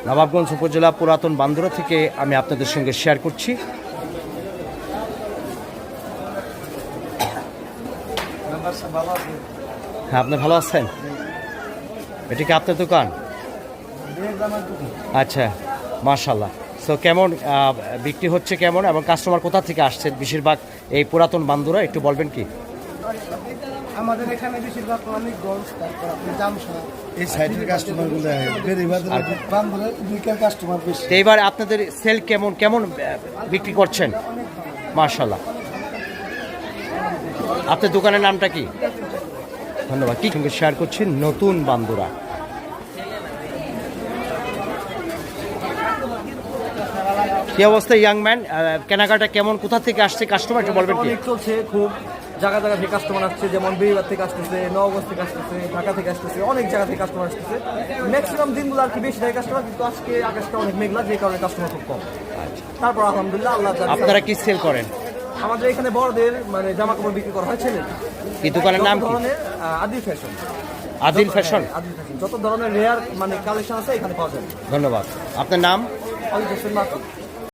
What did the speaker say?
নবাবগঞ্জ উপজেলা পুরাতন বান্দুরা থেকে আমি আপনাদের সঙ্গে শেয়ার করছি। হ্যাঁ, আপনি ভালো আছেন? এটা কি আপনার দোকান? আচ্ছা, মাশাআল্লাহ। সো কেমন বিক্রি হচ্ছে কেমন, এবং কাস্টমার কোথা থেকে আসছে বেশিরভাগ এই পুরাতন বান্দুরা, একটু বলবেন কি? আমাদের এখানে বেশিরভাগ অনেকগঞ্জ, তারপর আপনি জামশা, এই সাইডের কাস্টমারগুলো বান্দরের উইকের কাস্টমার বেশি। তো এইবার আপনাদের সেল কেমন কেমন বিক্রি করছেন? মাশাআল্লাহ। আপনার দোকানের নামটা কি? ধন্যবাদ। কি সঙ্গে শেয়ার করছি নতুন বান্দুরা। কি অবস্থা ইয়াং ম্যান, কেনাকাটা কেমন, কোথা থেকে আসছে কাস্টমার, একটু বলবেন কি? অনেক চলছে, খুব জায়গা জায়গা থেকে কাস্টমার আসছে, যেমন বেড়িবাদ থেকে আসতেছে, নবগঞ্জ থেকে আসতেছে, ঢাকা থেকে আসতেছে, অনেক জায়গা থেকে কাস্টমার আসতেছে। ম্যাক্সিমাম দিনগুলো আর কি বেশি থাকে কাস্টমার, কিন্তু আজকে আকাশটা অনেক মেঘলা, যে কারণে কাস্টমার খুব কম। তারপর আলহামদুলিল্লাহ আল্লাহ। আপনারা কি সেল করেন? আমাদের এখানে বড়দের মানে জামা কাপড় বিক্রি করা হয়, ছেলেদের। কি দোকানের নাম কি? Adil fashion. Adil fashion. Adil fashion যত ধরনের রেয়ার মানে কালেকশন আছে এখানে পাওয়া যায়। ধন্যবাদ। আপনার নাম? Adil fashion market.